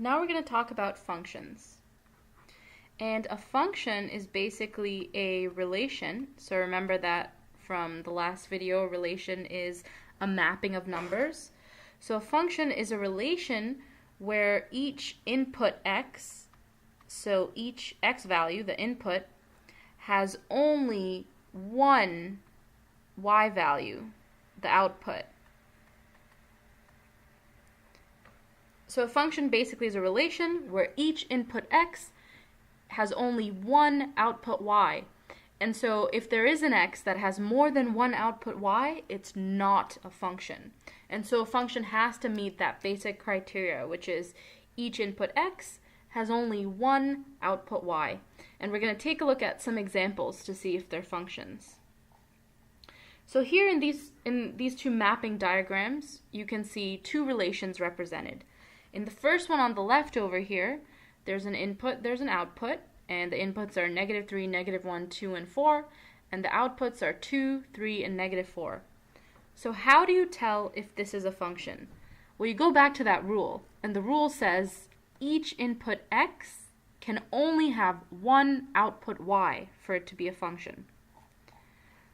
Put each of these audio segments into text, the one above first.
Now we're going to talk about functions. And a function is basically a relation. So remember that from the last video, a relation is a mapping of numbers. So a function is a relation where each input x, so each x value, the input, has only one y value, the output. So a function basically is a relation where each input x has only one output y. And so if there is an x that has more than one output y, it's not a function. And so a function has to meet that basic criteria, which is each input x has only one output y. And we're going to take a look at some examples to see if they're functions. So here in these two mapping diagrams, you can see two relations represented. In the first one on the left over here, there's an input, there's an output, and the inputs are -3, -1, 2, and 4, and the outputs are 2, 3, and -4. So how do you tell if this is a function? Well, you go back to that rule, and the rule says each input x can only have one output y for it to be a function.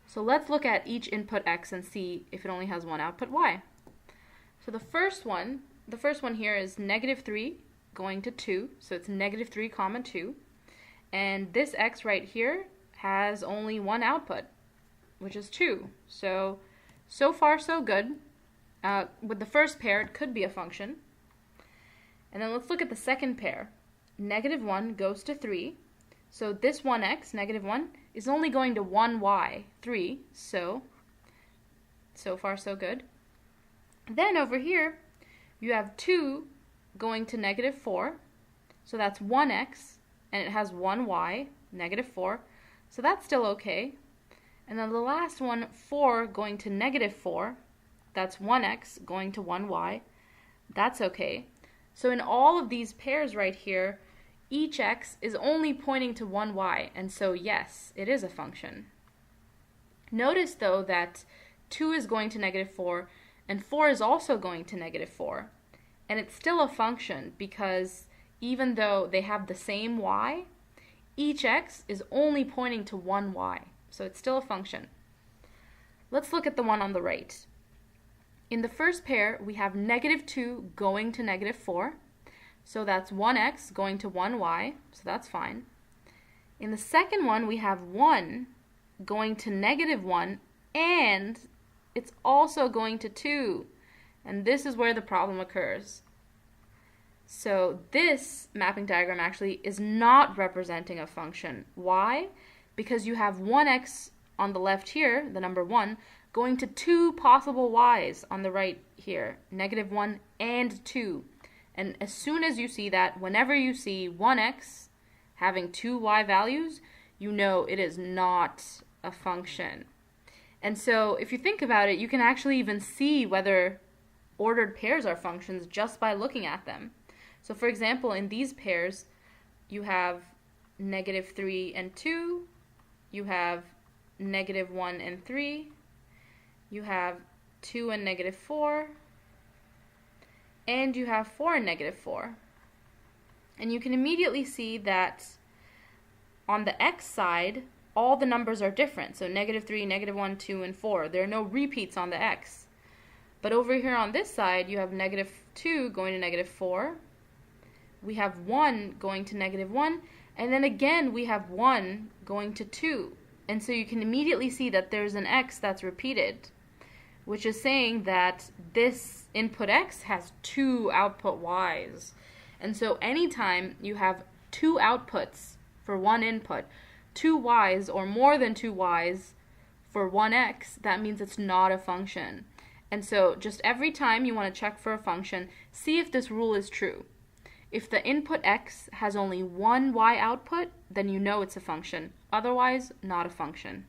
So let's look at each input x and see if it only has one output y. So the first one here is -3 going to 2, so it's -3 comma 2. And this x right here has only one output, which is 2. So far so good. With the first pair, it could be a function. And then let's look at the second pair. -1 goes to 3. So this 1x, -1, is only going to 1y, 3. So far so good. Then over here, you have 2 going to -4. So that's 1x, and it has 1y, -4. So that's still okay. And then the last one, 4 going to -4. That's 1x going to 1y. That's okay. So in all of these pairs right here, each x is only pointing to 1y, and so yes, it is a function. Notice though that 2 is going to -4, and 4 is also going to -4. And it's still a function because even though they have the same y, each x is only pointing to one y. So it's still a function. Let's look at the one on the right. In the first pair, we have -2 going to -4. So that's 1x going to 1y, so that's fine. In the second one, we have 1 going to -1, and it's also going to 2. And this is where the problem occurs. So this mapping diagram actually is not representing a function. Why? Because you have 1x on the left here, the number 1, going to 2 possible y's on the right here, -1 and 2. And as soon as you see that, whenever you see 1x having 2 y values, you know it is not a function. And so if you think about it, you can actually even see whether ordered pairs are functions just by looking at them. So for example, in these pairs, you have -3 and 2, you have -1 and 3, you have 2 and -4, and you have 4 and -4. And you can immediately see that on the x side, all the numbers are different. So -3, -1, 2, and 4. There are no repeats on the x. But over here on this side, you have -2 going to -4. We have 1 going to -1. And then again, we have 1 going to 2. And so you can immediately see that there's an x that's repeated, which is saying that this input x has 2 output y's. And so anytime you have 2 outputs for one input, 2 y's or more than 2 y's for 1x, that means it's not a function. And so just every time you want to check for a function, see if this rule is true. If the input x has only one y output, then you know it's a function. Otherwise, not a function.